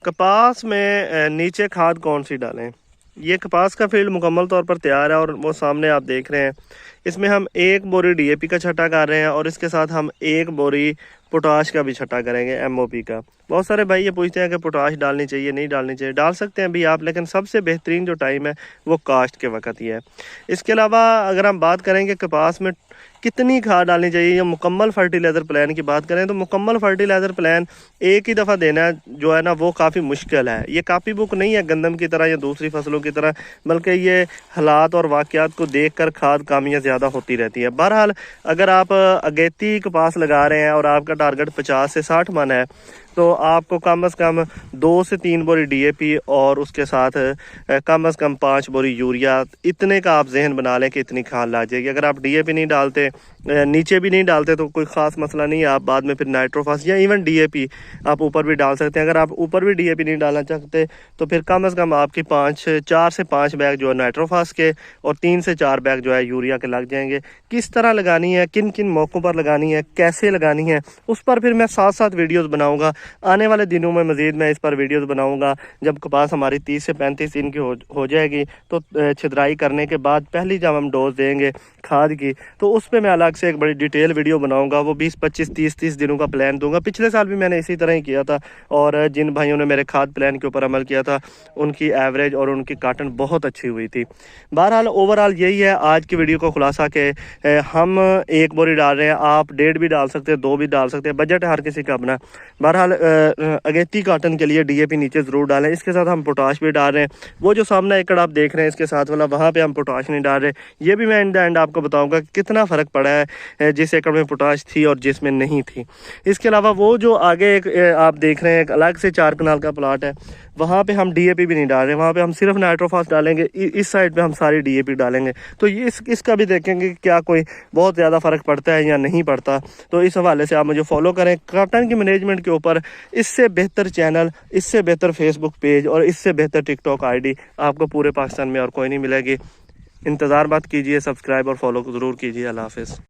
कपास में नीचे खाद कौन सी डालें? ये कपास का फील्ड मुकम्मल तौर पर तैयार है और वो सामने आप देख रहे हैं। इसमें हम 1 बोरी डीएपी का छटा कर रहे हैं और इसके साथ हम 1 बोरी पोटाश का भी छटा करेंगे, एमओपी का। बहुत सारे भाई ये पूछते हैं कि पोटाश डालनी चाहिए, नहीं डालनी चाहिए। डाल सकते हैं भी आप, लेकिन सबसे बेहतरीन जो टाइम है वो काश्त के वक्त ही है। इसके अलावा अगर हम बात करेंगे कपास में कितनी खाद डालनी चाहिए या मुकम्मल फर्टिलाइज़र प्लान की बात करें, तो मुकम्मल फर्टिलाइज़र प्लान एक ही दफ़ा देना जो है ना वो काफ़ी मुश्किल है। ये कापी बुक नहीं है गंदम की तरह या दूसरी फसलों की तरह, बल्कि ये हालात और वाक़यात को देख कर खाद कामियाँ ज़्यादा होती रहती है। बहरहाल अगर आप अगेती कपास लगा रहे हैं और आपका टारगेट 50 से 60 मन है, तो आपको कम से कम 2 से 3 बोरी डीएपी और उसके साथ कम से कम 5 बोरी यूरिया, इतने का आप जहन बना लें कि इतनी खाद ला जाएगी। अगर आप डीएपी नहीं डालते, नीचे भी नहीं डालते, तो कोई ख़ास मसला नहीं है। आप बाद में फिर नाइट्रोफास या इवन डीएपी आप ऊपर भी डाल सकते हैं। अगर आप ऊपर भी डीएपी नहीं डालना चाहते तो फिर कम से कम आपकी 4 से 5 बैग जो है नाइट्रोफास के और 3 से 4 बैग जो है यूरिया के लग जाएंगे। किस तरह लगानी है, किन किन मौक़ों पर लगानी है, कैसे लगानी है, उस पर फिर मैं साथ साथ वीडियोज़ बनाऊँगा। आने वाले दिनों में मज़ीद मैं इस पर वीडियोज़ बनाऊँगा। जब कपास हमारी 30 से 35 दिन की हो जाएगी, तो छिदराई करने के बाद पहली जब हम डोज देंगे खाद की, तो उस पर मैं अलग से एक बड़ी डिटेल वीडियो बनाऊंगा। वो 20, 25, 30 दिनों का प्लान दूंगा। पिछले साल भी मैंने इसी तरह ही किया था और जिन भाइयों ने मेरे खाद प्लान के ऊपर अमल किया था उनकी एवरेज और उनकी काटन बहुत अच्छी हुई थी। बहरहाल ओवरऑल यही है आज की वीडियो का खुलासा कि हम 1 बोरी डाल रहे हैं, आप 1.5 भी डाल सकते हैं, 2 भी डाल सकते हैं, बजट हर किसी का अपना। बहरहाल अगेती काटन के लिए डीएपी नीचे ज़रूर डालें। इसके साथ हम पोटाश भी डाल रहे हैं। वो जो सामने एकड़ आप देख रहे हैं इसके साथ वाला, वहाँ पर हम पोटाश नहीं डाल रहे। ये भी मैं इन द एंड आपको बताऊँगा कितना फ़र्क पड़ा है जिस एकड़ में पोटाश थी और जिसमें नहीं थी। इसके अलावा वो जो आगे एक आप देख रहे हैं एक अलग से 4 कनाल का प्लाट है, वहाँ पे हम डीएपी भी नहीं डाल रहे, वहाँ पे हम सिर्फ नाइट्रोफास डालेंगे। इस साइड पे हम सारी डीएपी डालेंगे। तो ये इसका भी देखेंगे क्या कोई बहुत ज़्यादा फ़र्क पड़ता है या नहीं पड़ता। तो इस हवाले से आप मुझे फॉलो करें काटन की मैनेजमेंट के ऊपर। इससे बेहतर चैनल, इससे बेहतर फेसबुक पेज और इससे बेहतर टिकटॉक आईडी आपको पूरे पाकिस्तान में और कोई नहीं मिलेगी। इंतज़ार मत कीजिए, सब्सक्राइब और फॉलो ज़रूर कीजिए। अल्लाह हाफ़िज़।